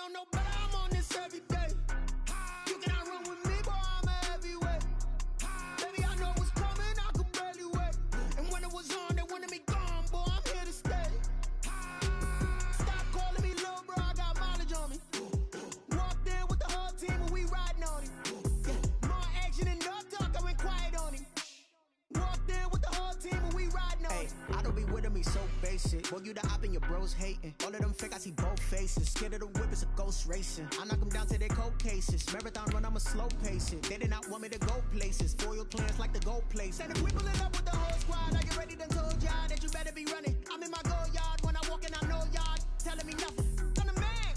don't know, but I'm on this every day. You cannot run with me, boy, I'm a heavyweight. Baby, I know what's coming, I could barely wait. And when it was on, they wanted me gone, boy, I'm here to stay. Stop calling me little bro, I got mileage on me. Walked in with the whole team and we riding on him. More action and no talk, I went quiet on him. Walked in with the whole team and we riding on him. I don't be with him, he's so basic. Boy, you the op and your bros hating. All of them fake, I see both faces. Scared of the whip, it's a ghost racing. I knock them down to their cold cases. Marathon run, I'm a slow pacing. They did not want me to go places. Foil clearance like the gold place. And if we pulling up with the whole squad, are you ready? Done told y'all that you better be running. I'm in my go yard when I walk in, I know y'all telling me nothing. I'm the man.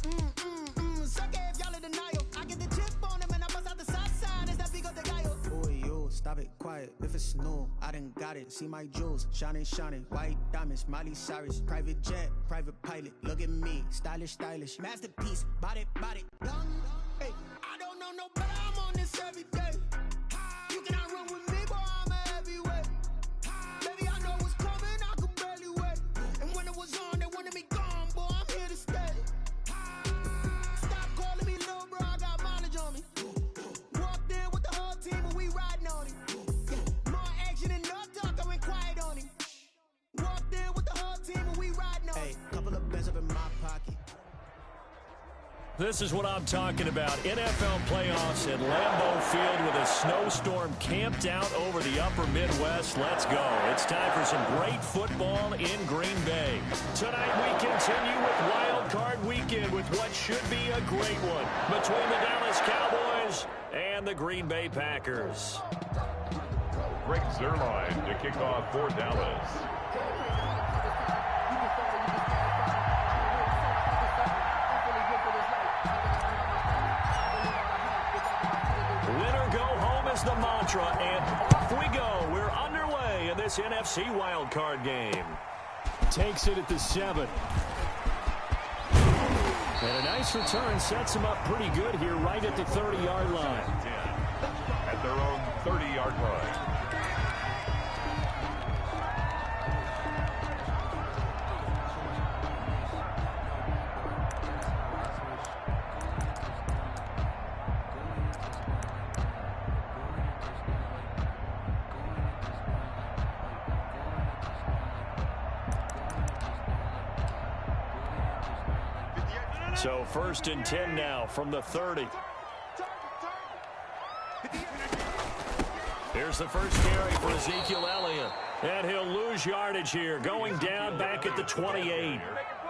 Suck it if y'all in denial. I get the chip on him and I bust out the south side. It's that big of the guy. Boy, you stop it, quiet. If it's new, I done got it. See my jewels, shining, shining. White diamonds, Miley Cyrus. Private jet, private pilot. Look at me, stylish, stylish. Masterpiece, body, body. Hey, I don't know no better, I'm on this every day. You cannot run with me, boy, I'm a heavyweight. Baby, I know what's coming, I could barely wait. And when it was on, they wanted me gone, boy, I'm here to stay. Stop calling me little bro, I got mileage on me. Walked in with the whole team and we riding on him. More action and no talk, I went quiet on him. Walked in with the whole team and we riding on him. Hey, couple of bands up in my pocket. This is what I'm talking about. NFL playoffs at Lambeau Field with a snowstorm camped out over the upper Midwest. Let's go. It's time for some great football in Green Bay. Tonight we continue with Wild Card Weekend with what should be a great one between the Dallas Cowboys and the Green Bay Packers. Greg Zuerlein to kick off for Dallas. Winner go home is the mantra, and off we go. We're underway in this NFC wildcard game. Takes it at the 7. And a nice return sets him up pretty good here right at the 30-yard line. At their own 30-yard line. So 1st and 10 now from the 30. Here's the first carry for Ezekiel Elliott. And he'll lose yardage here, going down back at the 28.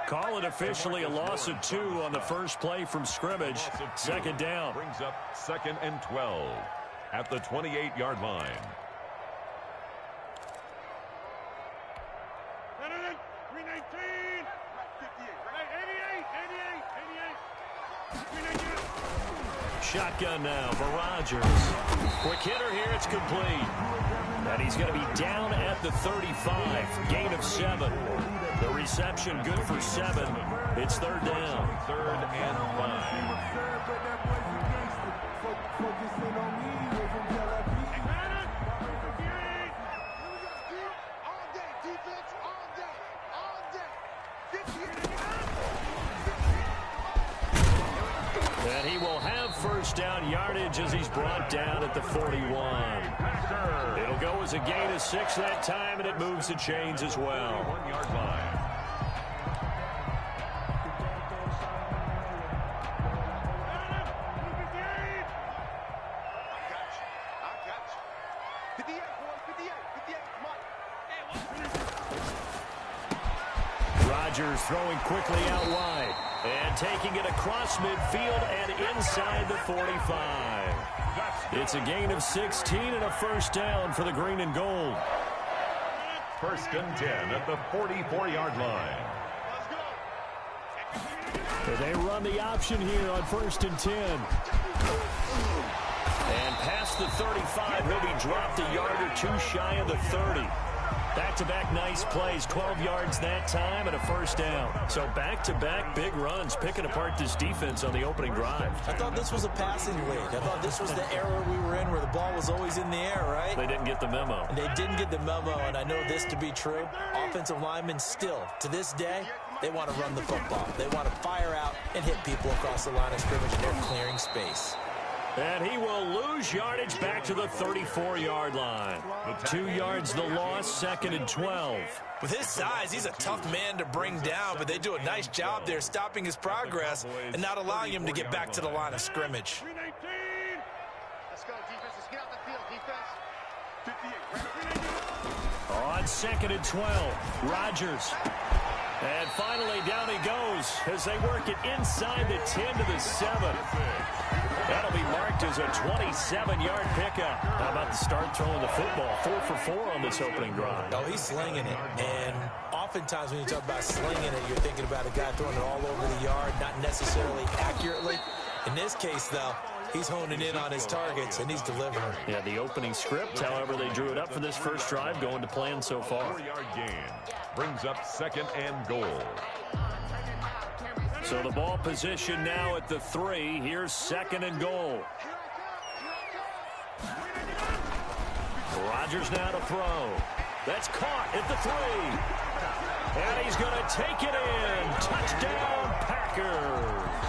Call it officially a loss of 2 on the first play from scrimmage. 2nd down. Brings up 2nd and 12 at the 28-yard line. Shotgun now for Rodgers. Quick hitter here, it's complete. And he's going to be down at the 35. Gain of 7. The reception good for 7. It's 3rd down. 3rd and 5. And he will have 1st down yardage as he's brought down at the 41. It'll go as a gain of 6 that time, and it moves the chains as well. 1-yard line. Rodgers throwing quickly out wide. And taking it across midfield and inside the 45. It's a gain of 16 and a 1st down for the green and gold. 1st and 10 at the 44-yard line. They run the option here on 1st and 10. And past the 35, he'll be dropped a yard or 2 shy of the 30. Back-to-back nice plays, 12 yards that time and a 1st down. So back-to-back big runs, picking apart this defense on the opening drive. I thought this was a passing league. I thought this was the era we were in where the ball was always in the air, right? They didn't get the memo. And they didn't get the memo, and I know this to be true. Offensive linemen still, to this day, They want to run the football. They want to fire out and hit people across the line of scrimmage, and they're clearing space. And he will lose yardage back to the 34-yard line. 2 yards the loss, 2nd and 12. With his size, he's a tough man to bring down, but they do a nice job there stopping his progress and not allowing him to get back to the line of scrimmage. Let's go, defense. Let's get out the field, defense. 58. On 2nd and 12, Rodgers. And finally, down he goes as they work it inside the 10 to the 7. That'll be marked as a 27-yard pickup. How about the start throwing the football? 4 for 4 on this opening drive. Oh, he's slinging it. And oftentimes when you talk about slinging it, you're thinking about a guy throwing it all over the yard, not necessarily accurately. In this case, though, he's honing in on his targets, and he's delivering. Yeah, the opening script, however, they drew it up for this first drive, going to plan so far. 4-yard gain brings up 2nd and goal. So the ball position now at the 3. Here's 2nd and goal. Rodgers now to throw. That's caught at the 3. And he's going to take it in. Touchdown, Packers.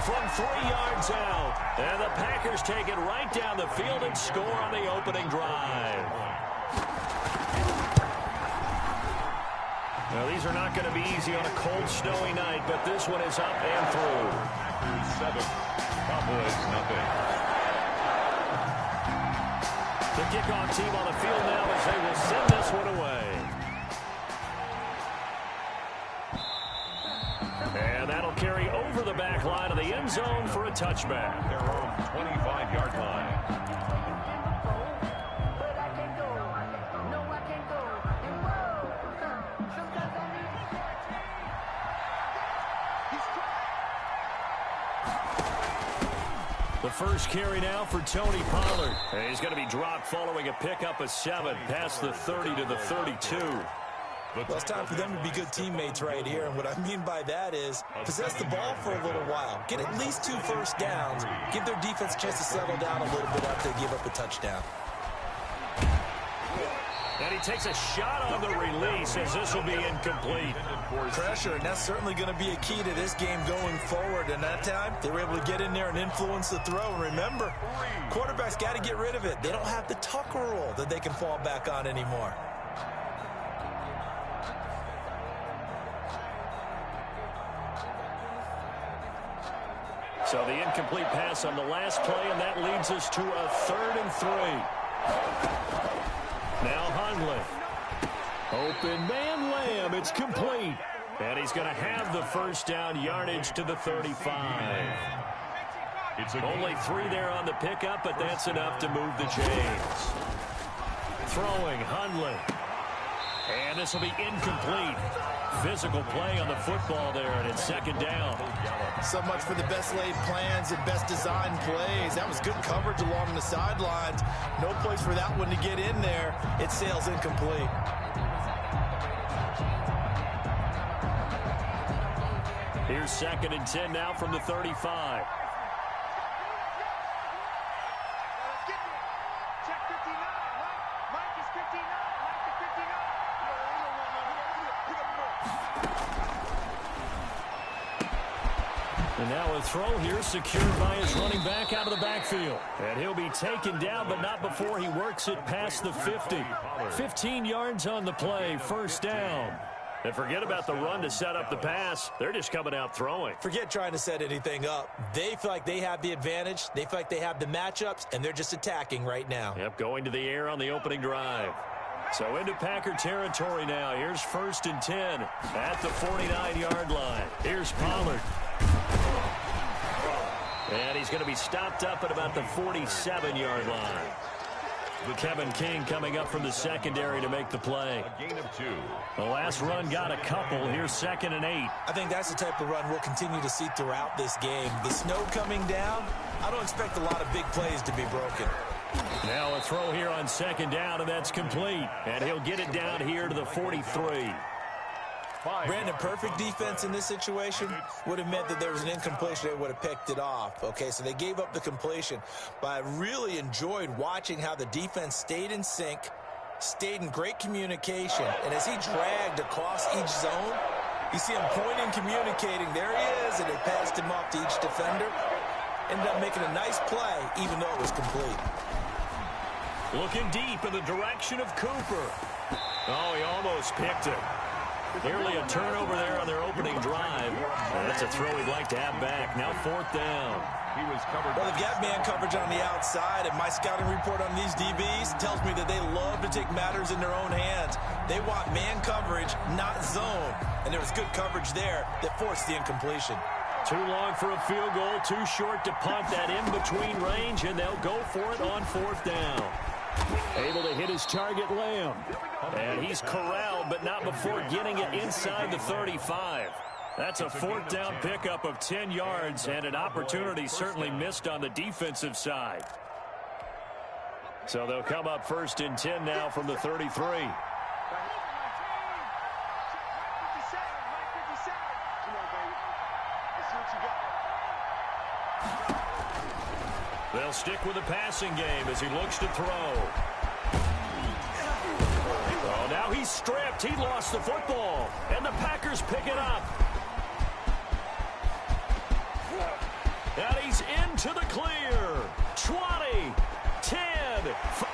From 3 yards out. And the Packers take it right down the field and score on the opening drive. Now, these are not going to be easy on a cold, snowy night, but this one is up and through. Packers 7, Cowboys nothing. The kickoff team on the field now as they will send this one away. And that'll carry over the back line of the end zone for a touchback. Their own 25-yard line. The first carry now for Tony Pollard. And he's going to be dropped following a pickup of 7 past the 30 to the 32. Well, it's time for them to be good teammates right here, and what I mean by that is possess the ball for a little while. Get at least 2 first downs. Give their defense a chance to settle down a little bit after they give up a touchdown. And he takes a shot on the release as this will be incomplete. Pressure, and that's certainly going to be a key to this game going forward. And that time, they were able to get in there and influence the throw. And remember, quarterbacks got to get rid of it. They don't have the tuck rule that they can fall back on anymore. So the incomplete pass on the last play, and that leads us to a 3rd and 3. Now Hundley. Open man Lamb. It's complete. And he's going to have the first down, yardage to the 35. Only 3 there on the pickup, but that's enough to move the chains. Throwing Hundley. And this will be incomplete. Physical play on the football there, and it's 2nd down. So much for the best laid plans and best designed plays. That was good coverage along the sidelines. No place for that one to get in there. It sails incomplete. Here's 2nd and 10 now from the 35. And now a throw here secured by his running back out of the backfield. And he'll be taken down, but not before he works it past the 50. 15 yards on the play, 1st down. And forget about the run to set up the pass. They're just coming out throwing. Forget trying to set anything up. They feel like they have the advantage. They feel like they have the matchups, and they're just attacking right now. Yep, going to the air on the opening drive. So into Packer territory now. Here's 1st and 10 at the 49-yard line. Here's Pollard. And he's going to be stopped up at about the 47-yard line. Kevin King coming up from the secondary to make the play. A gain of 2. The last run got a couple. Here's 2nd and 8. I think that's the type of run we'll continue to see throughout this game. The snow coming down, I don't expect a lot of big plays to be broken. Now a throw here on 2nd down, and that's complete. And he'll get it down here to the 43. Brandon, perfect defense in this situation would have meant that there was an incompletion. They would have picked it off. Okay, so they gave up the completion. But I really enjoyed watching how the defense stayed in sync, stayed in great communication. And as he dragged across each zone, You see him pointing, communicating. There he is, and they passed him off to each defender. Ended up making a nice play, even though it was complete. Looking deep in the direction of Cooper. Oh, he almost picked it. Nearly a turnover there on their opening drive. That's a throw he'd like to have back. Now 4th down. He was covered. Well, they've got man coverage on the outside, and my scouting report on these DBs tells me that they love to take matters in their own hands. They want man coverage, not zone. And there was good coverage there that forced the incompletion. Too long for a field goal, too short to punt that in-between range, and they'll go for it on 4th down. Able to hit his target, Lamb. And he's corralled, but not before getting it inside the 35. That's a 4th down pickup of 10 yards, and an opportunity certainly missed on the defensive side. So they'll come up 1st and 10 now from the 33. They'll stick with the passing game as he looks to throw. Oh, now he's stripped. He lost the football. And the Packers pick it up. And he's into the clear. 20, 10.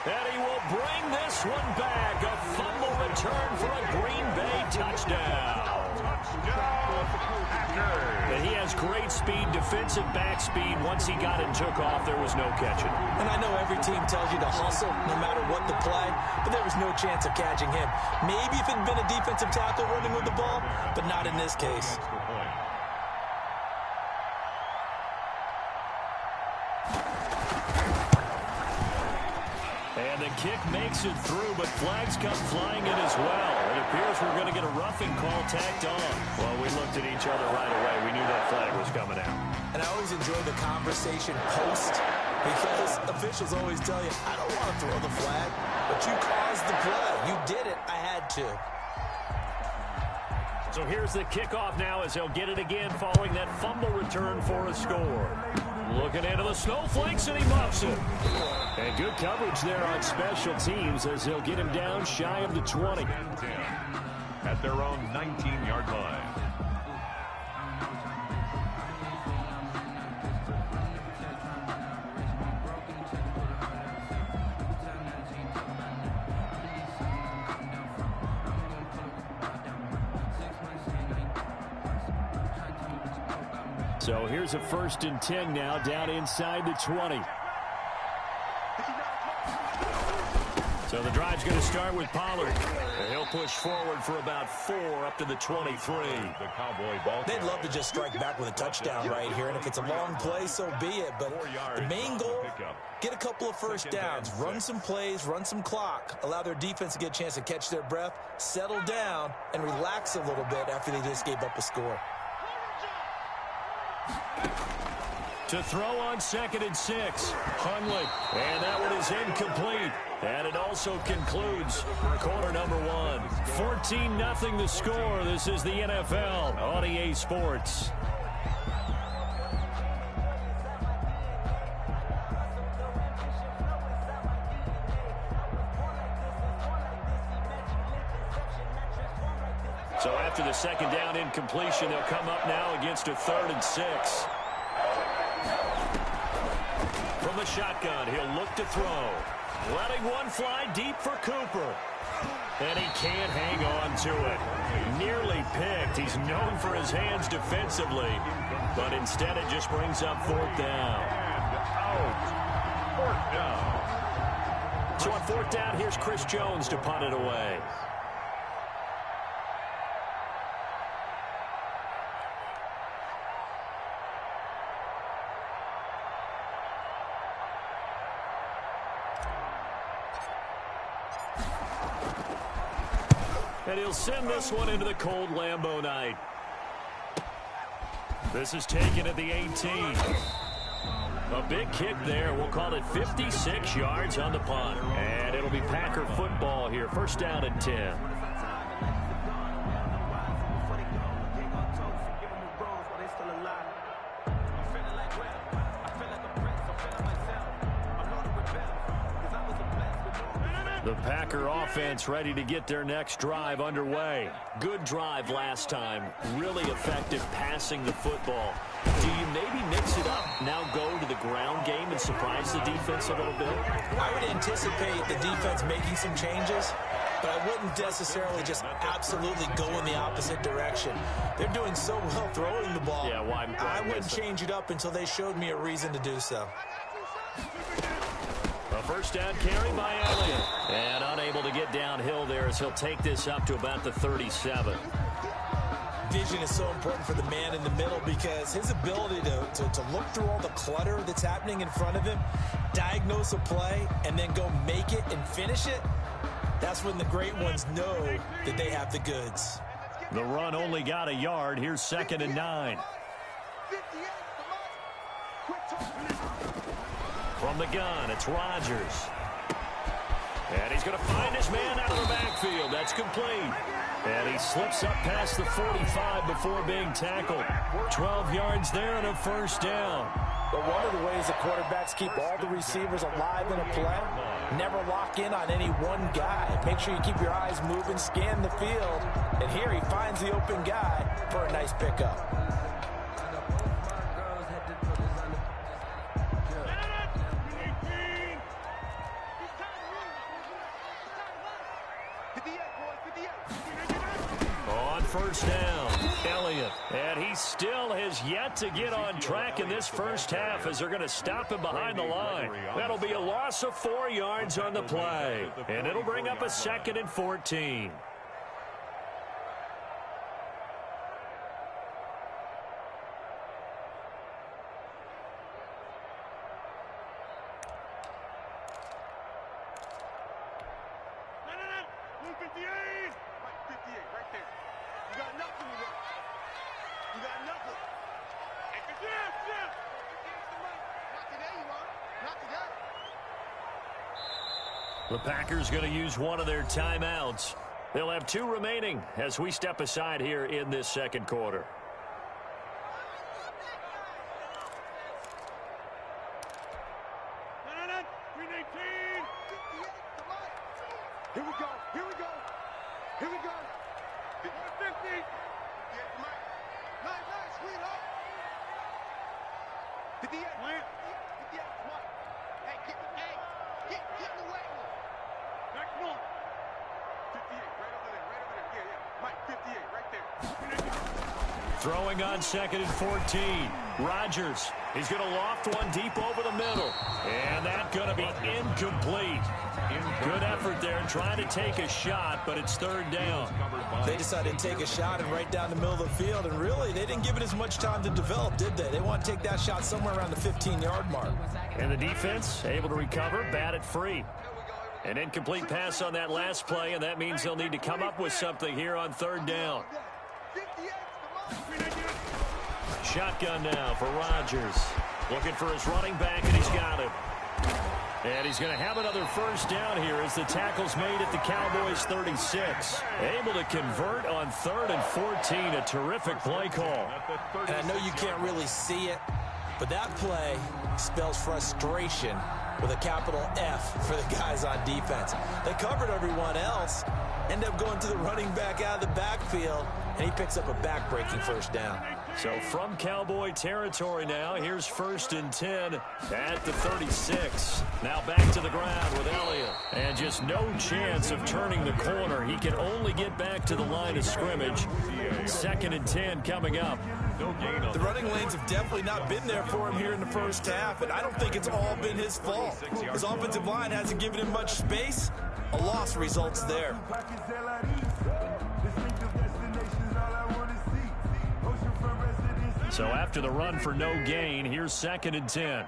And he will bring this one back. A fumble return for a Green Bay touchdown. And he has great speed, defensive back speed. Once he got it and took off, there was no catching. And I know every team tells you to hustle no matter what the play, but there was no chance of catching him. Maybe if it had been a defensive tackle running with the ball, but not in this case. And the kick makes it through, but flags come flying in as well. It appears we're going to get a roughing call tacked on. Well, we looked at each other right away. We knew that flag was coming out. And I always enjoy the conversation post, because officials always tell you, I don't want to throw the flag, but you caused the play. You did it. I had to. So here's the kickoff now as they'll get it again following that fumble return for a score. Looking into the snowflakes, and he muffs it. And good coverage there on special teams as they'll get him down shy of the 20. At their own 19-yard line. So here's a 1st and 10 now, down inside the 20. So the drive's going to start with Pollard. And he'll push forward for about 4 up to the 23. The Cowboy ball. They'd love to just strike back with a touchdown right here, and if it's a long play, so be it. But the main goal, get a couple of first downs, run some plays, run some clock, allow their defense to get a chance to catch their breath, settle down, and relax a little bit after they just gave up a score. To throw on 2nd and 6. Hundley. And that one is incomplete. And it also concludes quarter number 1. 14-0 the score. This is the NFL on EA Sports. So after the 2nd down incompletion, they'll come up now against a 3rd and 6. From the shotgun, he'll look to throw. Letting one fly deep for Cooper. And he can't hang on to it. Nearly picked. He's known for his hands defensively. But instead it just brings up 4th down. And out. 4th down. So on 4th down, here's Chris Jones to punt it away. And he'll send this one into the cold Lambeau night. This is taken at the 18. A big kick there. We'll call it 56 yards on the punt. And it'll be Packer football here. 1st down and 10. The Packer offense ready to get their next drive underway. Good drive last time. Really effective passing the football. Do you maybe mix it up, now go to the ground game and surprise the defense a little bit? I would anticipate the defense making some changes, but I wouldn't necessarily just absolutely go in the opposite direction. They're doing so well throwing the ball. Yeah, why I wouldn't change it up until they showed me a reason to do so. A first down carry by Elliott. And unable to get downhill there as he'll take this up to about the 37. Vision is so important for the man in the middle because his ability to look through all the clutter that's happening in front of him, diagnose a play, and then go make it and finish it, that's when the great ones know that they have the goods. The run only got a yard. Here's 2nd and 9. From the gun, it's Rodgers. And he's going to find his man out of the backfield. That's complete. And he slips up past the 45 before being tackled. 12 yards there and a first down. But one of the ways that quarterbacks keep all the receivers alive in a play, never lock in on any one guy. Make sure you keep your eyes moving, scan the field. And here he finds the open guy for a nice pickup. First down, Elliott. And he still has yet to get on track in this first half as they're going to stop him behind the line. That'll be a loss of 4 yards on the play. And it'll bring up a 2nd and 14. The Packers going to use one of their timeouts. They'll have 2 remaining as we step aside here in this second quarter. Here we go. Here we go. Here we go. 50. Nice, sweetheart. 58. 58. Come on. Hey, get in the way. Back north. 58. Right over there. Yeah. Mike, 58. Right there. Throwing on 2nd and 14. Rodgers. He's going to loft one deep over the middle. And that's going to be incomplete. Good effort there trying to take a shot, but it's 3rd down. They decided to take a shot and right down the middle of the field, and really, they didn't give it as much time to develop, did they? They want to take that shot somewhere around the 15-yard mark. And the defense able to recover, bat it free. An incomplete pass on that last play, and that means they'll need to come up with something here on 3rd down. Shotgun now for Rodgers. Looking for his running back, and he's got it. And he's going to have another first down here as the tackle's made at the Cowboys 36. Able to convert on 3rd and 14. A terrific play call. And I know you can't really see it, but that play spells frustration with a capital F for the guys on defense. They covered everyone else, end up going to the running back out of the backfield, and he picks up a back-breaking first down. So from Cowboy territory now, here's 1st and 10 at the 36. Now back to the ground with Elliott. And just no chance of turning the corner. He can only get back to the line of scrimmage. 2nd and 10 coming up. The running lanes have definitely not been there for him here in the first half, and I don't think it's all been his fault. His offensive line hasn't given him much space. A loss results there. So after the run for no gain, here's 2nd and 10.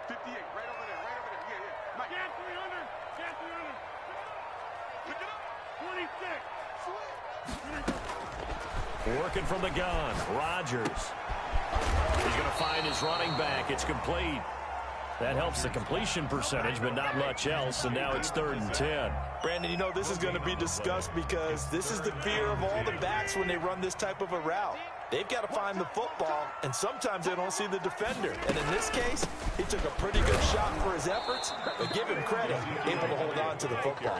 58, right over there. Yeah. Mike. Get 300. 26. Working from the gun, Rodgers. He's going to find his running back. It's complete. That helps the completion percentage, but not much else, and now it's 3rd and 10. Brandon, you know this is going to be discussed because this is the fear of all the backs when they run this type of a route. They've got to find the football, and sometimes they don't see the defender. And in this case, he took a pretty good shot for his efforts, but give him credit, able to hold on to the football.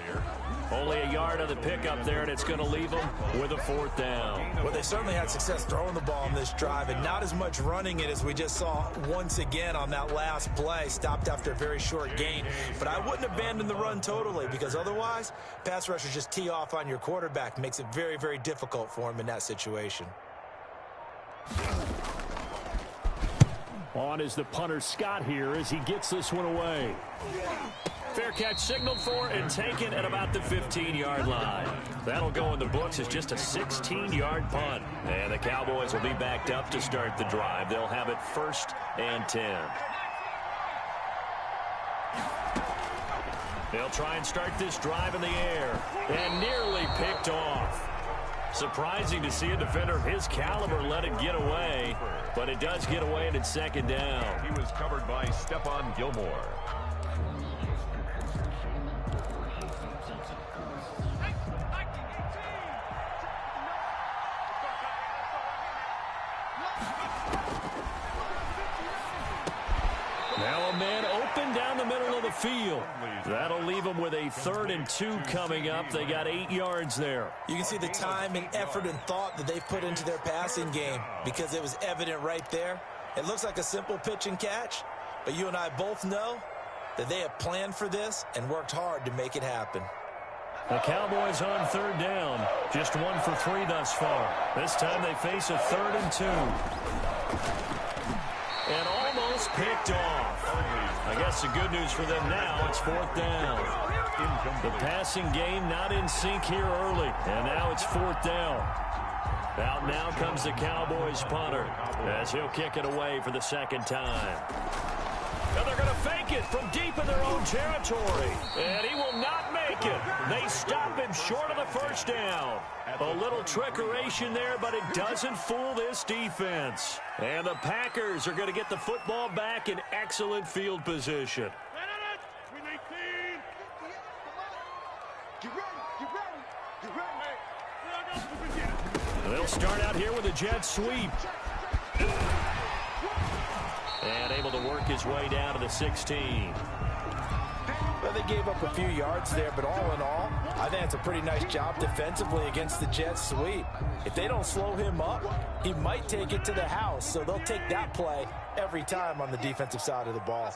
Only a yard on the pickup there, and it's going to leave them with a 4th down. Well, they certainly had success throwing the ball on this drive, and not as much running it as we just saw once again on that last play. Stopped after a very short gain. But I wouldn't abandon the run totally, because otherwise, pass rushers just tee off on your quarterback. Makes it very, very difficult for him in that situation. On is the punter Scott here as he gets this one away. Fair catch signaled for and taken at about the 15-yard line. That'll go in the books as just a 16-yard punt. And the Cowboys will be backed up to start the drive. They'll have it 1st and 10. They'll try and start this drive in the air. And nearly picked off. Surprising to see a defender of his caliber let it get away. But it does get away and it's 2nd down. He was covered by Stephon Gilmore. Now a man open down the middle of the field. That'll leave them with a 3rd and 2 coming up. They got 8 yards there. You can see the time and effort and thought that they've put into their passing game because it was evident right there. It looks like a simple pitch and catch, but you and I both know that they have planned for this and worked hard to make it happen. The Cowboys on 3rd down. Just 1 for 3 thus far. This time they face a 3rd and 2. And almost picked off. I guess the good news for them now, it's 4th down. The passing game not in sync here early. And now it's 4th down. Out now comes the Cowboys punter as he'll kick it away for the 2nd time. And they're going to fake it from deep in their own territory. And he will not make it. They stop him short of the 1st down. A little trickeration there, but it doesn't fool this defense. And the Packers are going to get the football back in excellent field position. They'll start out here with a jet sweep. And able to work his way down to the 16. Well, they gave up a few yards there, but all in all, I think it's a pretty nice job defensively against the jet sweep. If they don't slow him up, he might take it to the house, so they'll take that play every time on the defensive side of the ball.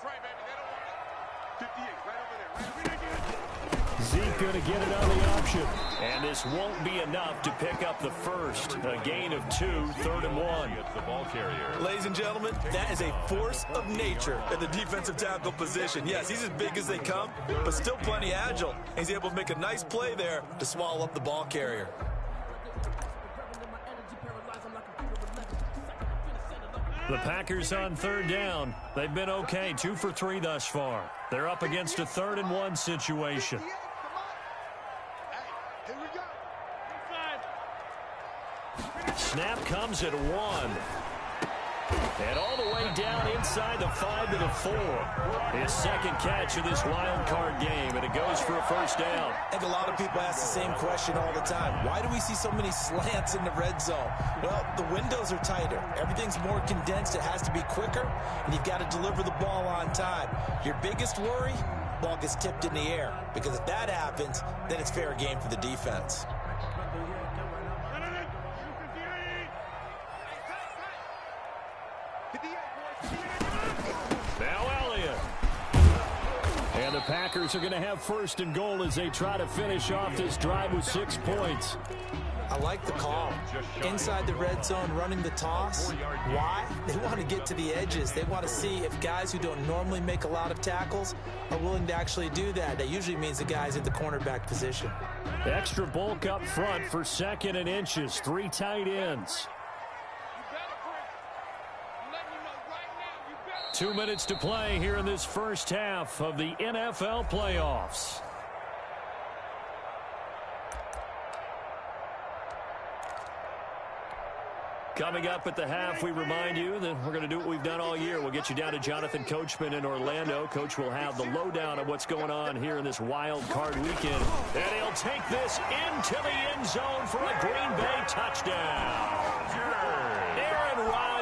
Zeke going to get it on the option. And this won't be enough to pick up the 1st. A gain of 2, 3rd and 1. The ball carrier. Ladies and gentlemen, that is a force of nature at the defensive tackle position. Yes, he's as big as they come, but still plenty agile. He's able to make a nice play there to swallow up the ball carrier. The Packers on 3rd down. They've been okay, 2 for 3 thus far. They're up against a 3rd and 1 situation. Snap comes at 1. And all the way down inside the 5 to the 4. His 2nd catch of this wild card game, and it goes for a 1st down. I think a lot of people ask the same question all the time. Why do we see so many slants in the red zone? Well, the windows are tighter. Everything's more condensed. It has to be quicker, and you've got to deliver the ball on time. Your biggest worry, ball gets tipped in the air, because if that happens, then it's fair game for the defense. The Packers are going to have 1st and goal as they try to finish off this drive with 6 points. I like the call. Inside the red zone, running the toss. Why? They want to get to the edges. They want to see if guys who don't normally make a lot of tackles are willing to actually do that. That usually means the guys at the cornerback position. Extra bulk up front for 2nd and inches. 3 tight ends. 2 minutes to play here in this 1st half of the NFL playoffs. Coming up at the half, we remind you that we're going to do what we've done all year. We'll get you down to Jonathan Coachman in Orlando. Coach will have the lowdown of what's going on here in this wild card weekend. And he'll take this into the end zone for a Green Bay touchdown.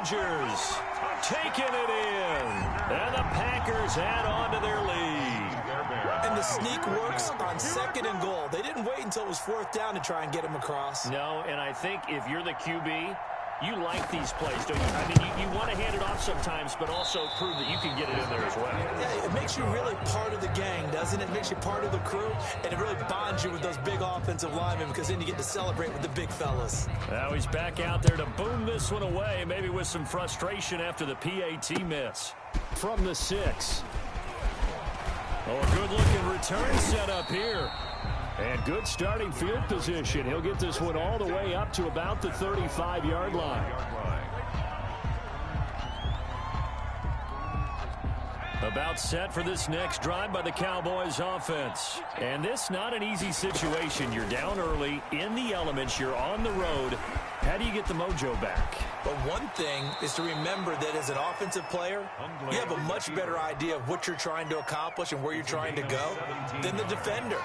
Rodgers taking it in. And the Packers add on to their lead. And the sneak works on 2nd and goal. They didn't wait until it was 4th down to try and get him across. No, and I think if you're the QB, you like these plays, don't you? I mean, you want to hand it off sometimes, but also prove that you can get it in there as well. Yeah, it makes you really part of the gang, doesn't it? It makes you part of the crew, and it really bonds you with those big offensive linemen because then you get to celebrate with the big fellas. Now he's back out there to boom this one away, maybe with some frustration after the PAT miss. From the 6. Oh, a good-looking return set up here. And good starting field position. He'll get this one all the way up to about the 35-yard line. About set for this next drive by the Cowboys offense. And this not an easy situation. You're down early, in the elements, you're on the road. How do you get the mojo back? But one thing is to remember that as an offensive player, you have a much better idea of what you're trying to accomplish and where you're trying to go than the defender.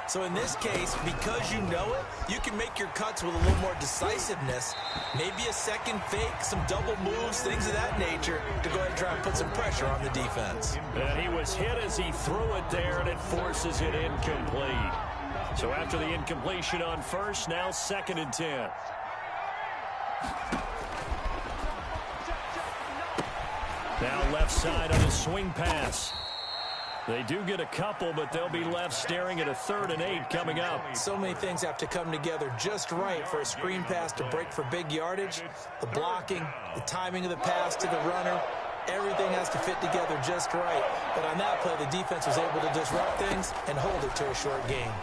So in this case, because you know it, you can make your cuts with a little more decisiveness, maybe a second fake, some double moves, things of that nature, to go ahead and try and put some pressure on the defense. And he was hit as he threw it there, and it forces it incomplete. So after the incompletion on first, now 2nd and 10. Now left side on his swing pass. They do get a couple, but they'll be left staring at a 3rd and 8 coming up. So many things have to come together just right for a screen pass to break for big yardage. The blocking, the timing of the pass to the runner, everything has to fit together just right. But on that play, the defense was able to disrupt things and hold it to a short game.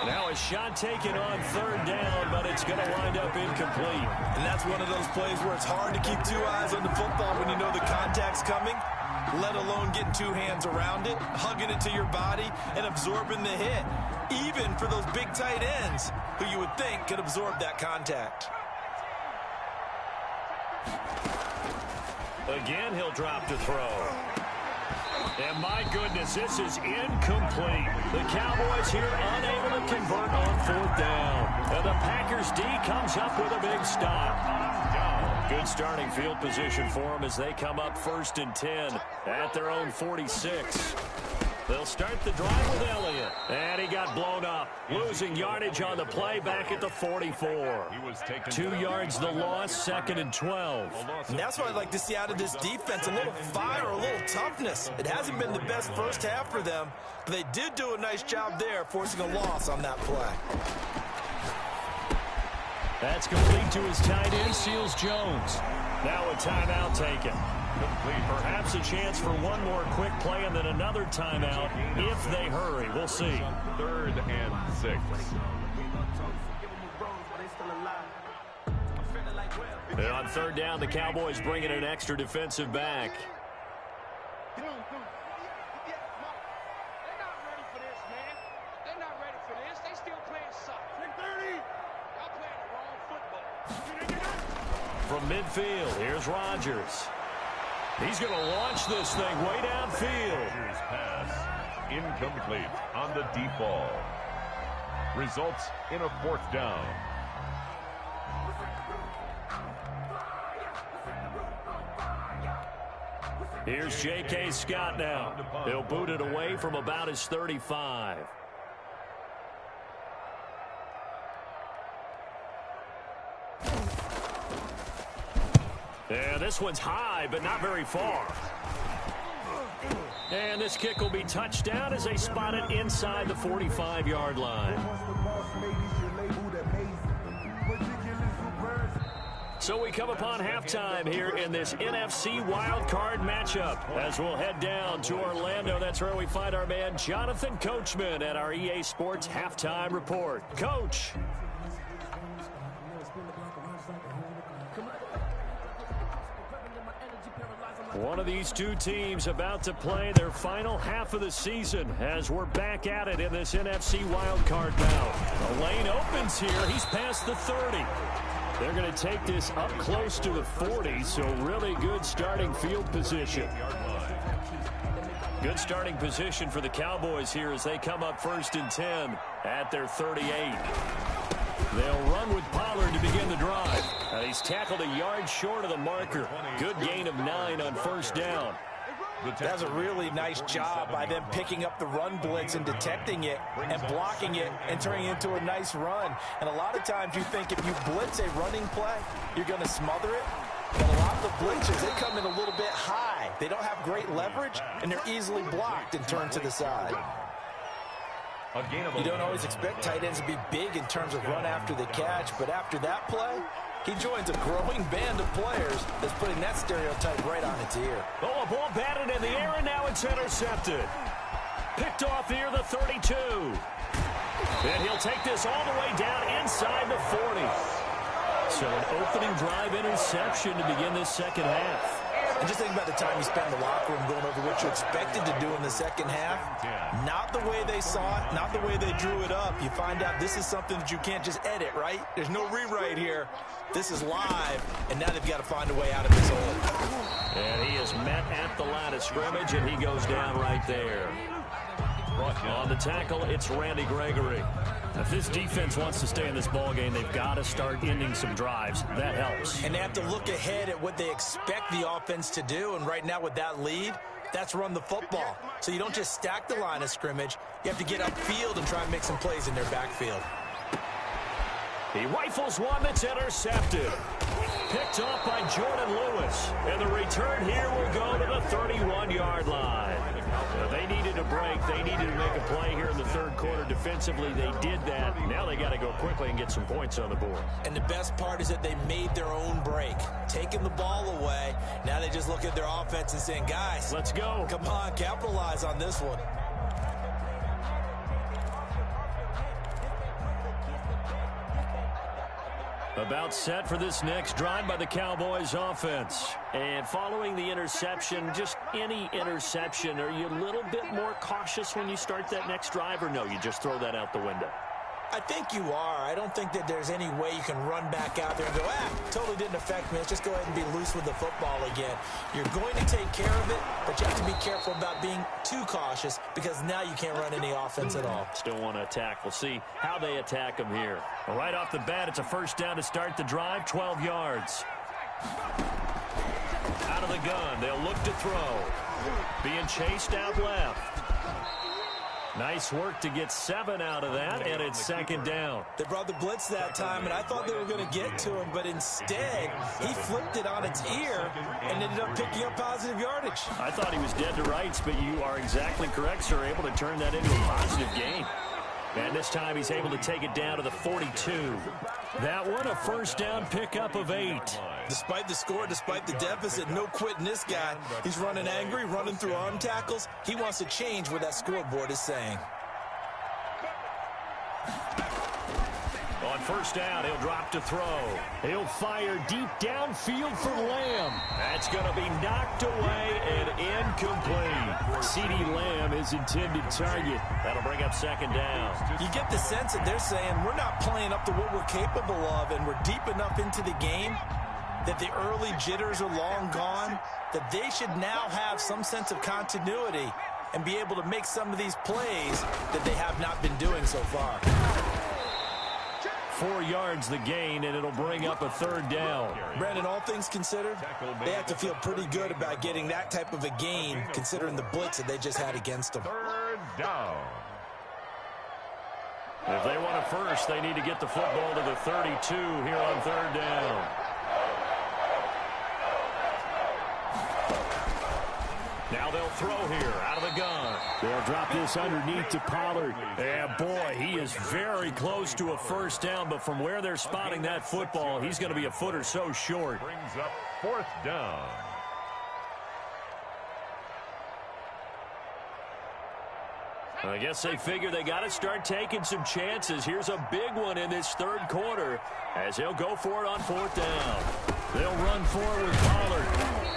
Now a shot taken on 3rd down, but it's going to wind up incomplete. And that's one of those plays where it's hard to keep 2 eyes on the football when you know the contact's coming, let alone getting 2 hands around it, hugging it to your body, and absorbing the hit, even for those big tight ends who you would think could absorb that contact. Again, he'll drop to throw. And my goodness, this is incomplete. The Cowboys here unable to convert on 4th down. And the Packers D comes up with a big stop. Good starting field position for them as they come up 1st and 10 at their own 46. They'll start the drive with Elliott. And he got blown up. Losing yardage on the play back at the 44. 2 yards the loss, 2nd and 12. And that's what I'd like to see out of this defense. A little fire, a little toughness. It hasn't been the best first half for them, but they did do a nice job there, forcing a loss on that play. That's complete to his tight end, Seals Jones. Now a timeout taken. Perhaps a chance for one more quick play and then another timeout if they hurry. We'll see. 3rd and 6. And on 3rd down, the Cowboys bring in an extra defensive back. They're not ready for this, man. They're not ready for this. They still playing soccer. Y'all playing the wrong football. From midfield, here's Rodgers. He's going to launch this thing way downfield. Rodgers' pass incomplete on the deep ball. Results in a 4th down. Here's J.K. Scott now. He'll boot it away from about his 35. Yeah, this one's high, but not very far. And this kick will be touchdown as they spot it inside the 45-yard line. So we come upon halftime here in this NFC wildcard matchup as we'll head down to Orlando. That's where we find our man Jonathan Coachman at our EA Sports Halftime Report. Coach. One of these two teams about to play their final half of the season as we're back at it in this NFC wildcard bout. The lane opens here. He's past the 30. They're going to take this up close to the 40, so really good starting field position. Good starting position for the Cowboys here as they come up 1st and 10 at their 38. They'll run with Pollard to begin the drive. he's tackled a yard short of the marker. Good gain of 9 on first down. That's a really nice job by them picking up the run blitz and detecting it and blocking it and turning it into a nice run. And a lot of times you think if you blitz a running play, you're going to smother it. But a lot of the blitzes, they come in a little bit high. They don't have great leverage, and they're easily blocked and turned to the side. You don't always expect tight ends to be big in terms of run after the catch, but after that play, he joins a growing band of players that's putting that stereotype right on its ear. Oh, a ball batted in the air, and now it's intercepted. Picked off here, the 32. And he'll take this all the way down inside the 40. So an opening drive interception to begin this second half. And just think about the time you spent in the locker room going over what you expected to do in the second half. Not the way they saw it, not the way they drew it up. You find out this is something that you can't just edit, right? There's no rewrite here. This is live, and now they've got to find a way out of this hole. And he is met at the line of scrimmage, and he goes down right there. On the tackle, it's Randy Gregory. If this defense wants to stay in this ballgame, they've got to start ending some drives. That helps. And they have to look ahead at what they expect the offense to do, and right now with that lead, that's run the football. So you don't just stack the line of scrimmage. You have to get upfield and try and make some plays in their backfield. He rifles one that's intercepted. Picked off by Jordan Lewis. And the return here will go to the 31-yard line. They needed a break. They needed to make a play here in the third quarter. Defensively, they did that. Now they got to go quickly and get some points on the board. And the best part is that they made their own break. Taking the ball away. Now they just look at their offense and saying, guys, let's go. Come on, capitalize on this one. About set for this next drive by the Cowboys offense. And following the interception, just any interception, are you a little bit more cautious when you start that next drive, or no, you just throw that out the window? I think you are. I don't think that there's any way you can run back out there and go, totally didn't affect me. Let's just go ahead and be loose with the football again. You're going to take care of it, but you have to be careful about being too cautious because now you can't run any offense at all. Still want to attack. We'll see how they attack them here. Well, right off the bat, it's a first down to start the drive, 12 yards. Out of the gun, they'll look to throw. Being chased out left. Nice work to get 7 out of that, and it's second down. They brought the blitz that time, and I thought they were going to get to him, but instead, he flipped it on its ear and ended up picking up positive yardage. I thought he was dead to rights, but you are exactly correct, sir, able to turn that into a positive gain. And this time he's able to take it down to the 42. That one, a first down pickup of 8. Despite the score, despite the deficit, no quitting this guy. He's running angry, running through arm tackles. He wants to change what that scoreboard is saying. On first down, he'll drop to throw. He'll fire deep downfield for Lamb. That's going to be knocked away and incomplete. CeeDee Lamb is intended target. That'll bring up second down. You get the sense that they're saying we're not playing up to what we're capable of, and we're deep enough into the game that the early jitters are long gone, that they should now have some sense of continuity and be able to make some of these plays that they have not been doing so far. 4 yards the gain, and it'll bring up a third down. Brandon, all things considered, they have to feel pretty good about getting that type of a gain, considering the blitz that they just had against them. Third down. If they want a first, they need to get the football to the 32 here on third down. Now they'll throw here out of the gun. They'll drop this underneath to Pollard. Yeah, boy, he is very close to a first down, but from where they're spotting that football, he's going to be a foot or so short. Brings up fourth down. I guess they figure they got to start taking some chances. Here's a big one in this third quarter as he'll go for it on fourth down. They'll run forward with Pollard.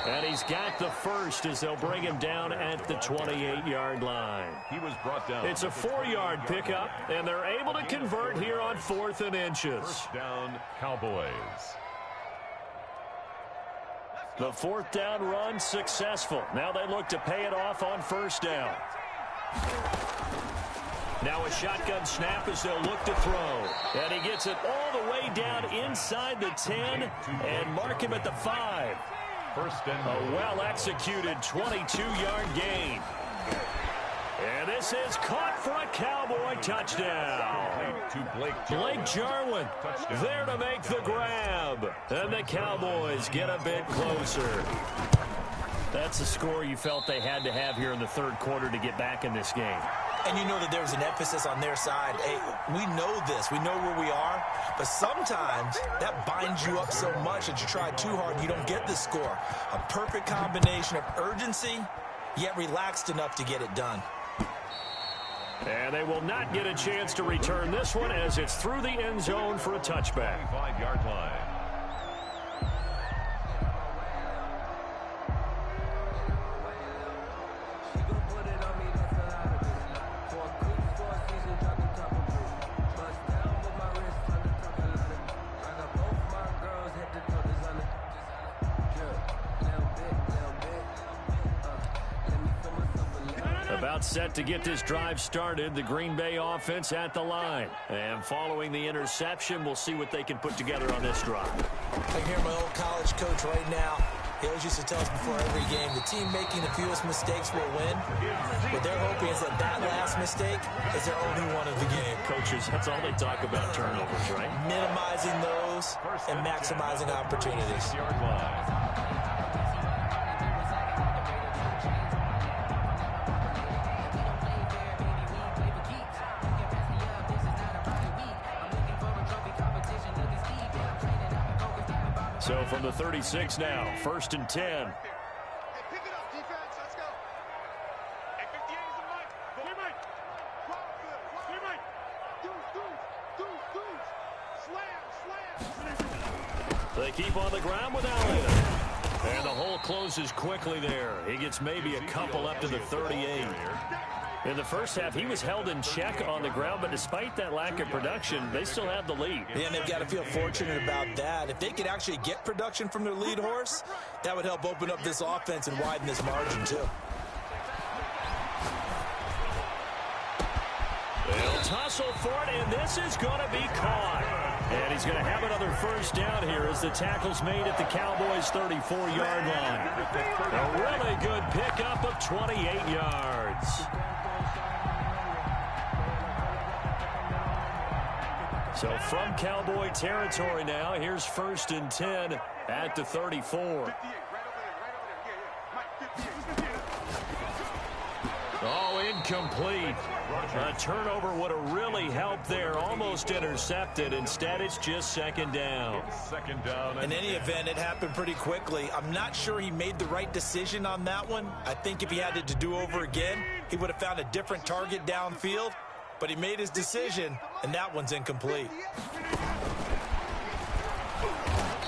And he's got the first as they'll bring him down at the 28-yard line. He was brought down. It's a 4-yard pickup, and they're able to convert here on 4th and inches. First down, Cowboys. The fourth down run successful. Now they look to pay it off on first down. Now a shotgun snap as they'll look to throw. And he gets it all the way down inside the 10 and mark him at the 5. A well-executed 22-yard gain. And this is caught for a Cowboy touchdown. Blake Jarwin there to make the grab. And the Cowboys get a bit closer. That's a score you felt they had to have here in the third quarter to get back in this game. And you know that there's an emphasis on their side. Hey, we know this. We know where we are. But sometimes that binds you up so much that you try too hard and you don't get the score. A perfect combination of urgency, yet relaxed enough to get it done. And they will not get a chance to return this one as it's through the end zone for a touchback. 5-yard line. About set to get this drive started, the Green Bay offense at the line. And following the interception, we'll see what they can put together on this drive. I hear my old college coach right now. He always used to tell us before every game, the team making the fewest mistakes will win. What they're hoping is that that last mistake is their only one of the game. Coaches, that's all they talk about, turnovers, right? Minimizing those and maximizing opportunities. So from the 36 now, 1st and 10. Hey, pick it up, defense. Let's go. Hey, 58 is the mic. Clear mic. Clear mic. Slam. They keep on the ground with Elliott. And the hole closes quickly there. He gets maybe a couple up to the 38. In the first half, he was held in check on the ground, but despite that lack of production, they still have the lead. Yeah, and they've got to feel fortunate about that. If they could actually get production from their lead horse, that would help open up this offense and widen this margin, too. They'll tussle for it, and this is going to be caught. And he's going to have another first down here as the tackle's made at the Cowboys' 34-yard line. A really good pickup of 28 yards. So from Cowboy territory now, here's 1st and 10 at the 34. Oh, incomplete. A turnover would have really helped there. Almost intercepted. Instead, it's just 2nd down. In any event, it happened pretty quickly. I'm not sure he made the right decision on that one. I think if he had it to do over again, he would have found a different target downfield. But he made his decision, and that one's incomplete.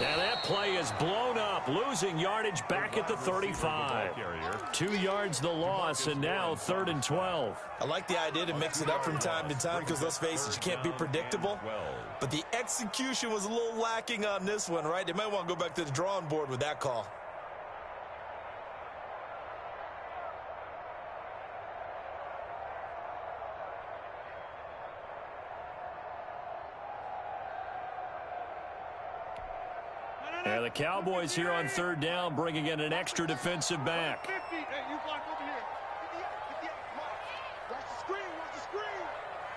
Now that play is blown up, losing yardage back at the 35. 2 yards the loss, and now 3rd and 12. I like the idea to mix it up from time to time because, let's face it, you can't be predictable. But the execution was a little lacking on this one, right? They might want to go back to the drawing board with that call. And the Cowboys here on 3rd down, bringing in an extra defensive back. Hey, you block over here. 58. Watch the screen.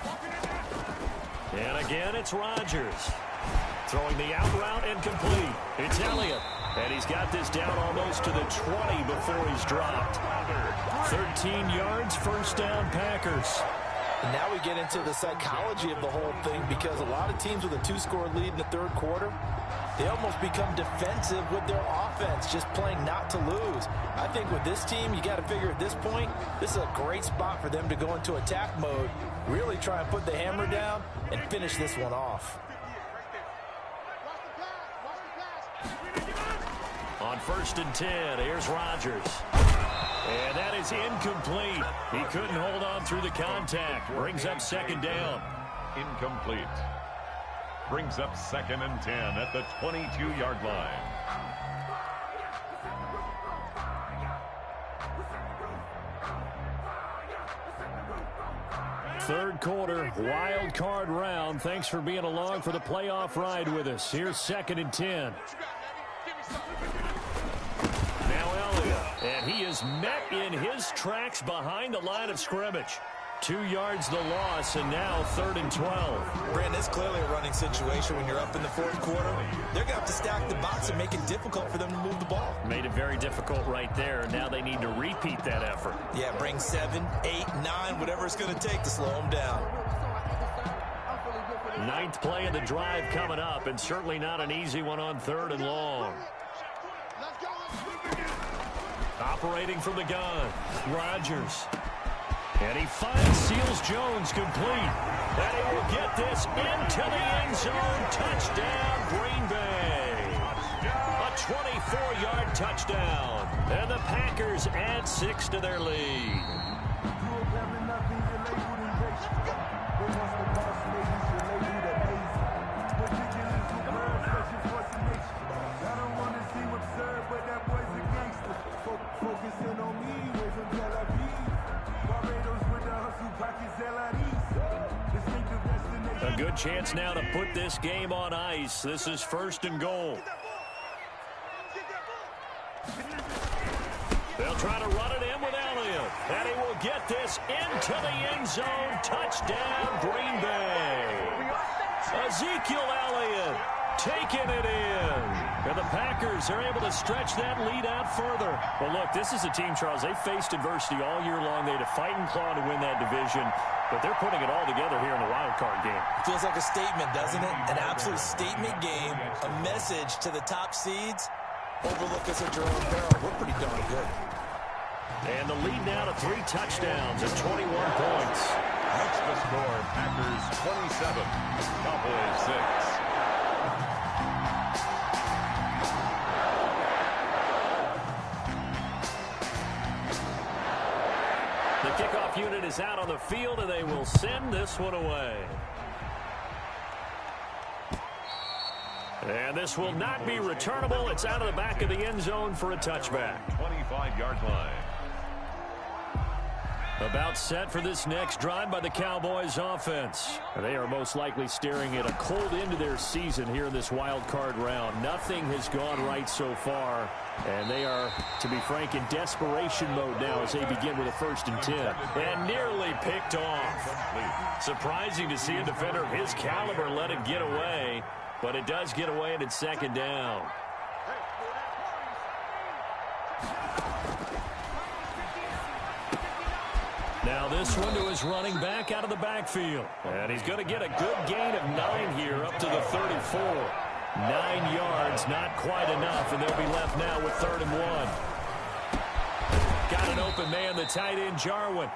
Walking in there. And again, it's Rodgers. Throwing the out route incomplete. It's Elliott. And he's got this down almost to the 20 before he's dropped. 13 yards, 1st down, Packers. And now we get into the psychology of the whole thing because a lot of teams with a 2-score lead in the 3rd quarter, they almost become defensive with their offense, just playing not to lose. I think with this team, you got to figure at this point, this is a great spot for them to go into attack mode, really try and put the hammer down and finish this one off. On 1st and 10, here's Rodgers. And that is incomplete. He couldn't hold on through the contact. Brings up 2nd down. Incomplete. Brings up 2nd and 10 at the 22-yard line. Third quarter, wild card round. Thanks for being along for the playoff ride with us. Here's 2nd and 10. Now Elliott, and he is met in his tracks behind the line of scrimmage. 2 yards the loss, and now 3rd and 12. Brandon, it's clearly a running situation when you're up in the 4th quarter. They're going to have to stack the box and make it difficult for them to move the ball. Made it very difficult right there. Now they need to repeat that effort. Yeah, bring 7, 8, 9, whatever it's going to take to slow them down. 9th play of the drive coming up, and certainly not an easy one on 3rd and long. Operating from the gun, Rodgers. And he finds Seals-Jones complete. And he will get this into the end zone. Touchdown, Green Bay. A 24-yard touchdown. And the Packers add 6 to their lead. A good chance now to put this game on ice. This is 1st and goal. They'll try to run it in with Elliott. And he will get this into the end zone. Touchdown, Green Bay. Ezekiel Elliott taking it in. And the Packers are able to stretch that lead out further. Well, look, this is a team, Charles, they faced adversity all year long. They had to fight and claw to win that division. But they're putting it all together here in the wild card game. Feels like a statement, doesn't it? An absolute statement game. A message to the top seeds. Overlook us at your own peril. We're pretty darn good. And the lead now to 3 touchdowns and 21 points. That's the score. Packers 27, Cowboys 6. The kickoff unit is out on the field, and they will send this one away. And this will not be returnable. It's out of the back of the end zone for a touchback. 25-yard line. About set for this next drive by the Cowboys offense. They are most likely staring at a cold end to their season here in this wild card round. Nothing has gone right so far, and they are, to be frank, in desperation mode now as they begin with a 1st and 10. And nearly picked off. Surprising to see a defender of his caliber let it get away, but it does get away and it's 2nd down. Now this one to his running back out of the backfield. And he's going to get a good gain of 9 here up to the 34. 9 yards, not quite enough, and they'll be left now with 3rd and 1. Got an open man, the tight end, Jarwin.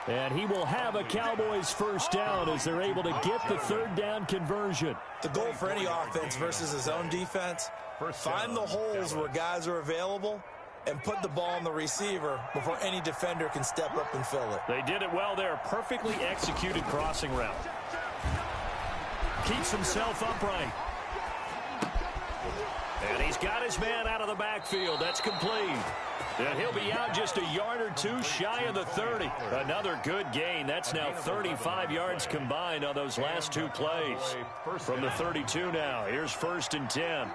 And he will have a Cowboys 1st down as they're able to get the 3rd down conversion. The goal for any offense versus his own defense, find the holes where guys are available and put the ball on the receiver before any defender can step up and fill it. They did it well there. Perfectly executed crossing route. Keeps himself upright. And he's got his man out of the backfield. That's complete. And he'll be out just a yard or 2 shy of the 30. Another good gain. That's now 35 yards combined on those last 2 plays. From the 32 now. Here's 1st and 10.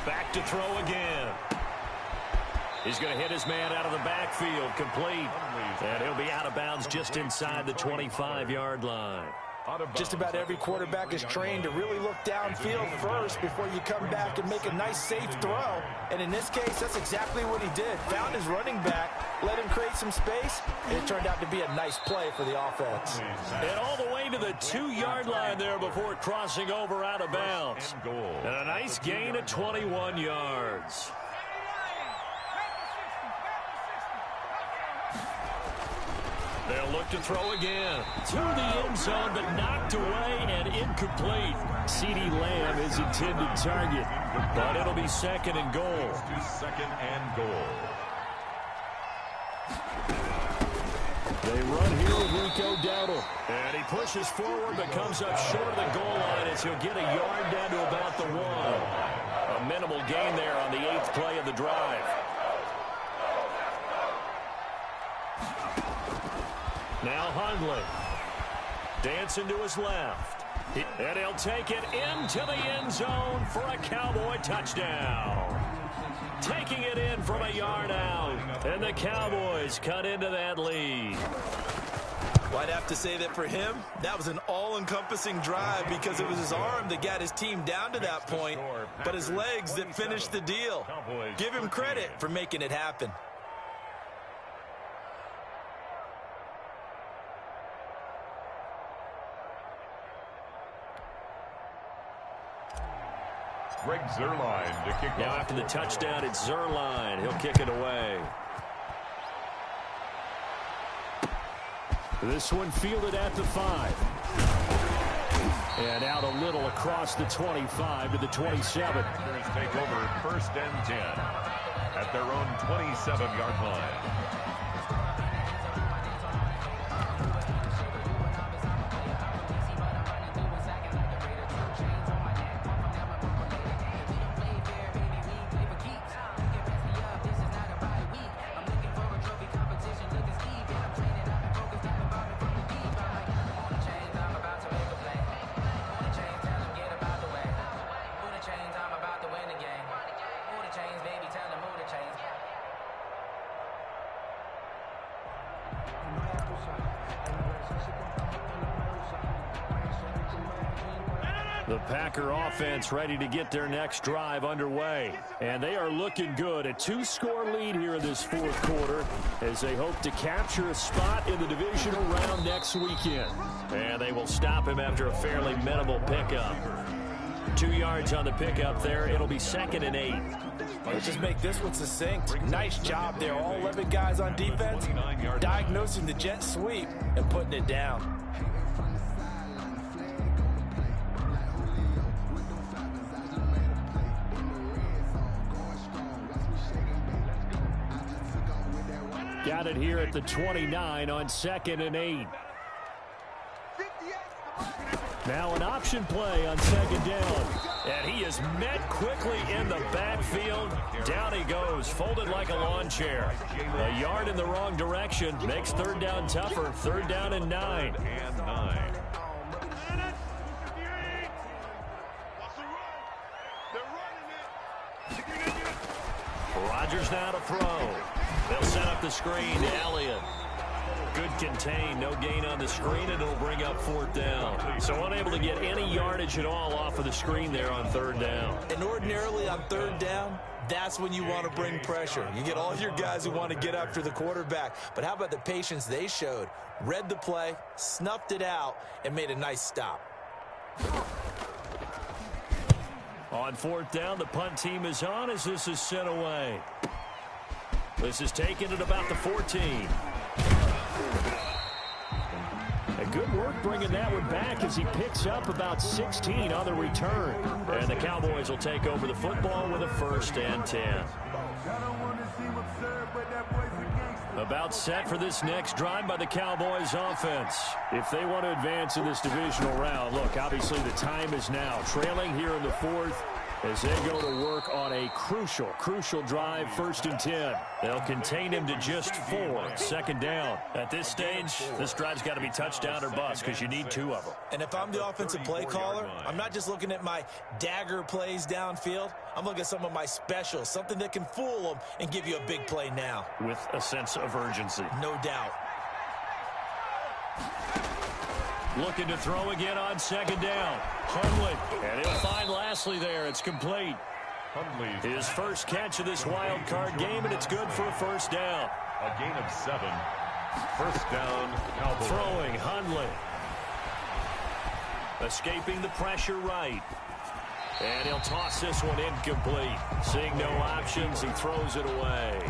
Back to throw again. He's going to hit his man out of the backfield. Complete. And he'll be out of bounds just inside the 25-yard line. Just about every quarterback is trained to really look downfield first before you come back and make a nice, safe throw. And in this case, that's exactly what he did. Found his running back, let him create some space, and it turned out to be a nice play for the offense. And all the way to the 2-yard line there before crossing over out of bounds. And a nice gain of 21 yards. They'll look to throw again. To the end zone, but knocked away and incomplete. CeeDee Lamb is intended target, but it'll be 2nd and goal. 2nd and goal. They run here with Rico Dowdle. And he pushes forward, but comes up short of the goal line as he'll get a yard down to about the 1. A minimal gain there on the 8th play of the drive. Now Hundley. Dancing to his left. And he'll take it into the end zone for a Cowboy touchdown. Taking it in from a yard out. And the Cowboys cut into that lead. Well, I'd have to say that for him, that was an all-encompassing drive because it was his arm that got his team down to that point, but his legs that finished the deal. Give him credit for making it happen. Greg Zuerlein to kick off. Now after the touchdown, it's Zuerlein. He'll kick it away. This one fielded at the 5. And out a little across the 25 to the 27. Packers take over 1st and 10 at their own 27-yard line. The Packer offense ready to get their next drive underway. And they are looking good. A 2-score lead here in this 4th quarter as they hope to capture a spot in the divisional round next weekend. And they will stop him after a fairly minimal pickup. 2 yards on the pickup there. It'll be 2nd and 8. Let's just make this one succinct. Nice job there. All 11 guys on defense diagnosing the jet sweep and putting it down. Got it here at the 29 on 2nd and 8. Now an option play on 2nd down. And he is met quickly in the backfield. Down he goes, folded like a lawn chair. A yard in the wrong direction makes 3rd down tougher. 3rd down and 9. And 9. Rodgers now to throw. They'll set up the screen to Elliott. Good contain, no gain on the screen, and it'll bring up 4th down. So unable to get any yardage at all off of the screen there on 3rd down. And ordinarily on 3rd down, that's when you want to bring pressure. You get all your guys who want to get after the quarterback. But how about the patience they showed? Read the play, snuffed it out, and made a nice stop. On 4th down, the punt team is on as this is sent away. This is taken at about the 14. And good work bringing that one back as he picks up about 16 on the return. And the Cowboys will take over the football with a 1st and 10. About set for this next drive by the Cowboys offense. If they want to advance in this divisional round, look, obviously the time is now. Trailing here in the 4th as they go to work on a crucial drive, 1st and 10. They'll contain him to just 4. 2nd down. At this stage, this drive's got to be touchdown or bust because you need 2 of them. And if I'm the offensive play caller, I'm not just looking at my dagger plays downfield. I'm looking at some of my specials, something that can fool them and give you a big play now. With a sense of urgency. No doubt. Looking to throw again on 2nd down. Hundley. And he'll find Lastly there. It's complete. His first catch of this wild card game, and it's good for a 1st down. A gain of 7. 1st down, Cowboys. Throwing Hundley. Escaping the pressure right. And he'll toss this one incomplete. Seeing no options, he throws it away.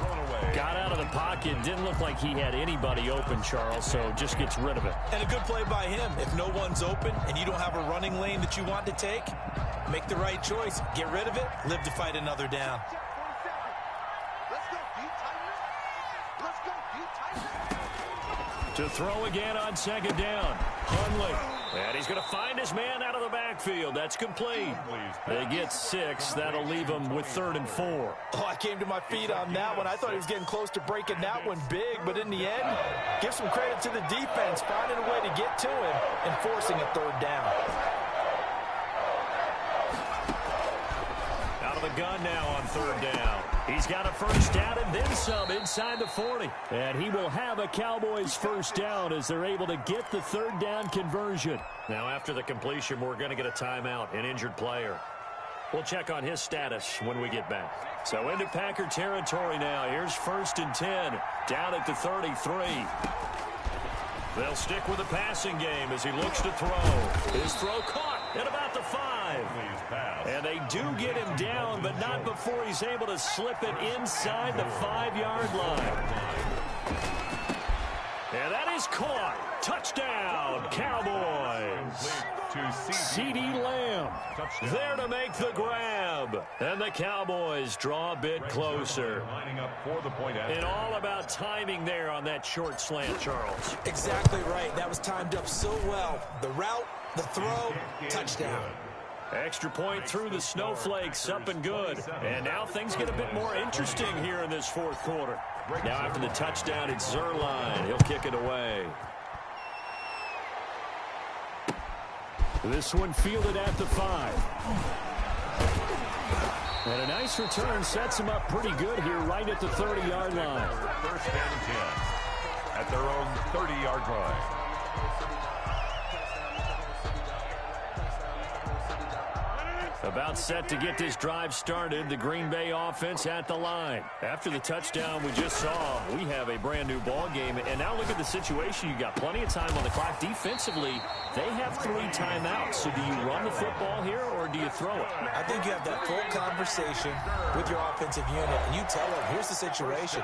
Got out of the pocket. Didn't look like he had anybody open, Charles, so just gets rid of it. And a good play by him. If no one's open and you don't have a running lane that you want to take, make the right choice. Get rid of it. Live to fight another down. To throw again on 2nd down. Hundley. And he's going to find his man out of the backfield. That's complete. They get 6. That'll leave him with 3rd and 4. Oh, I came to my feet on that one. I thought he was getting close to breaking that one big, but in the end, give some credit to the defense, finding a way to get to him and forcing a 3rd down. Out of the gun now on 3rd down. He's got a 1st down and then some inside the 40. And he will have a Cowboys 1st down as they're able to get the 3rd down conversion. Now after the completion, we're going to get a timeout, an injured player. We'll check on his status when we get back. So into Packer territory now. Here's 1st and 10, down at the 33. They'll stick with the passing game as he looks to throw. His throw caught at about the 5. And they do get him down, but not before he's able to slip it inside the 5-yard line. And that is caught. Touchdown, Cowboys. CeeDee Lamb there to make the grab. And the Cowboys draw a bit closer. And all about timing there on that short slant, Charles. Exactly right. That was timed up so well. The route, the throw, touchdown. Extra point through the snowflakes, up and good. And now things get a bit more interesting here in this 4th quarter. Now after the touchdown, it's Zerline. He'll kick it away. This one fielded at the 5. And a nice return sets him up pretty good here right at the 30-yard line. 1st and 10 at their own 30-yard line. About set to get this drive started, the Green Bay offense at the line. After the touchdown we just saw, we have a brand new ball game. And now look at the situation. You got plenty of time on the clock. Defensively, they have 3 timeouts. So do you run the football here or do you throw it? I think you have that full conversation with your offensive unit, and you tell them, here's the situation.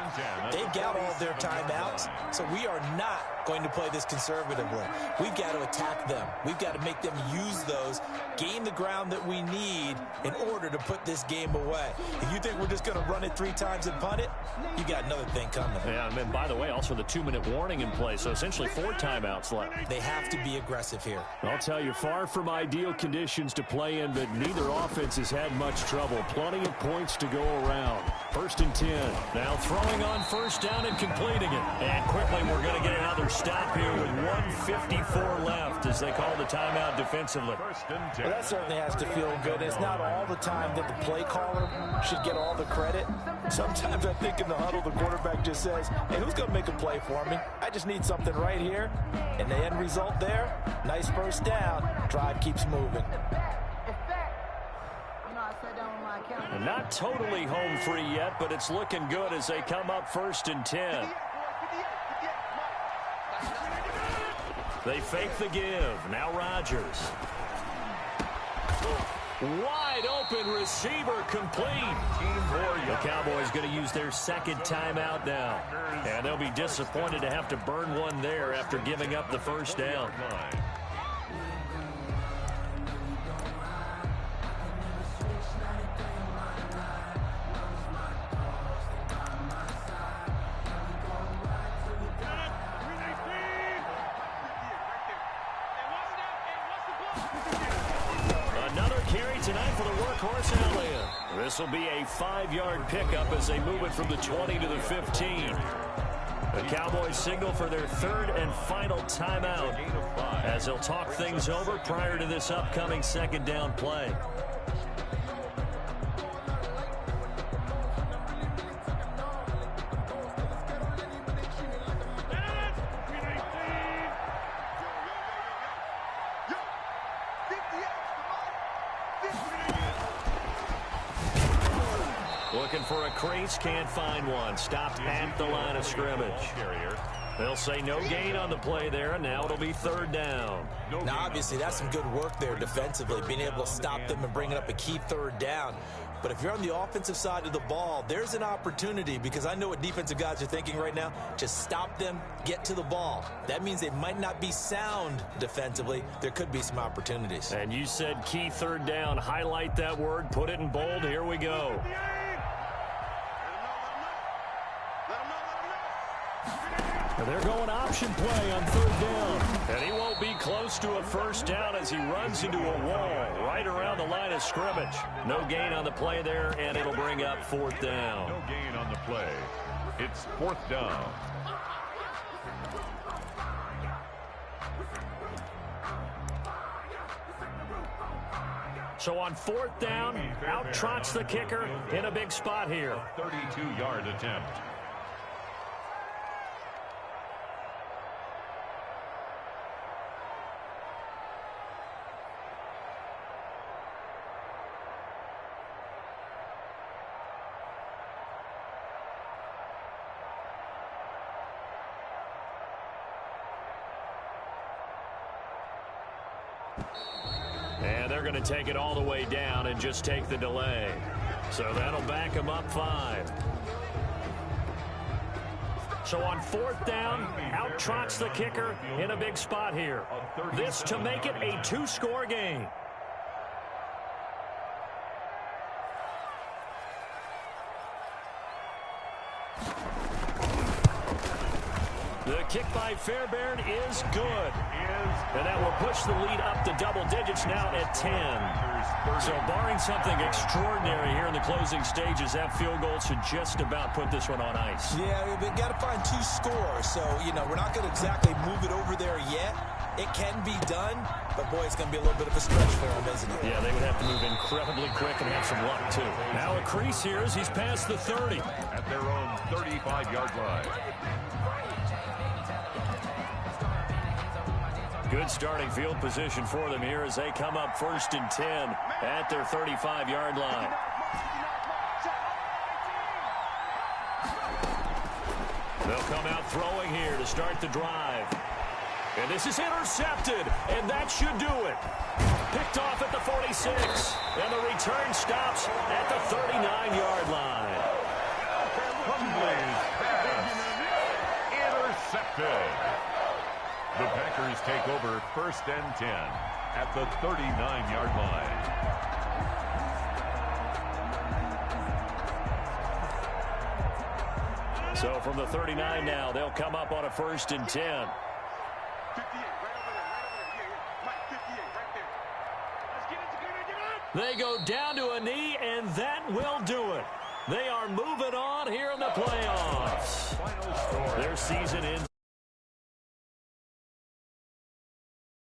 They've got all of their timeouts, so we are not going to play this conservatively. We've got to attack them. We've got to make them use those, gain the ground that we need in order to put this game away. If you think we're just going to run it 3 times and punt it, you got another thing coming. Yeah, and by the way, also the 2-minute warning in play, so essentially 4 timeouts left. They have to be aggressive here. I'll tell you, far from ideal conditions to play in, but neither offense has had much trouble. Plenty of points to go around. 1st and 10. Now throwing on 1st down and completing it. And quickly we're going to get another stop here with 1:54 left as they call the timeout defensively. Well, that certainly has to feel good. It's not all the time that the play caller should get all the credit. Sometimes I think in the huddle the quarterback just says, hey, who's going to make a play for me? I just need something right here. And the end result there, nice 1st down. Drive keeps moving. And not totally home free yet, but it's looking good as they come up 1st and 10. They fake the give. Now Rodgers. Wide open receiver complete. The Cowboys going to use their 2nd timeout now. And they'll be disappointed to have to burn one there after giving up the 1st down. Another carry tonight for the workhorse Elliott. This will be a 5-yard pickup as they move it from the 20 to the 15. The Cowboys signal for their 3rd and final timeout as they'll talk things over prior to this upcoming 2nd down play. Looking for a crease, can't find one. Stopped at the line of scrimmage. They'll say no gain on the play there, and now it'll be 3rd down. Now, obviously, that's some good work there defensively, being able to stop them and bringing up a key 3rd down. But if you're on the offensive side of the ball, there's an opportunity, because I know what defensive guys are thinking right now. Just stop them, get to the ball. That means they might not be sound defensively. There could be some opportunities. And you said key 3rd down. Highlight that word, put it in bold. Here we go. They're going option play on 3rd down. And he won't be close to a first down as he runs into a wall right around the line of scrimmage. No gain on the play there, and it'll bring up 4th down. No gain on the play. It's 4th down. So on 4th down, out trots the kicker in a big spot here. 32-yard attempt. And they're going to take it all the way down and just take the delay. So that'll back them up 5. So on 4th down, out trots the kicker in a big spot here. This to make it a 2-score game. The kick by Fairbairn is good. And that will push the lead up to double digits now at 10. So barring something extraordinary here in the closing stages, that field goal should just about put this one on ice. Yeah, we've got to find 2 scores. So, we're not going to exactly move it over there yet. It can be done, but boy, it's going to be a little bit of a stretch for them, isn't it? Yeah, they would have to move incredibly quick and have some luck, too. Now a crease here as he's past the 30. At their own 35-yard line. Good starting field position for them here as they come up 1st and 10 at their 35-yard line. They'll come out throwing here to start the drive. And this is intercepted, and that should do it. Picked off at the 46, and the return stops at the 39-yard line. Intercepted. The Packers take over 1st and 10 at the 39-yard line. So from the 39 now, they'll come up on a 1st and 10. 58, right over there. Mike, 58, right there. Let's get it. They go down to a knee, and that will do it. They are moving on here in the playoffs. Final score. Their season ends.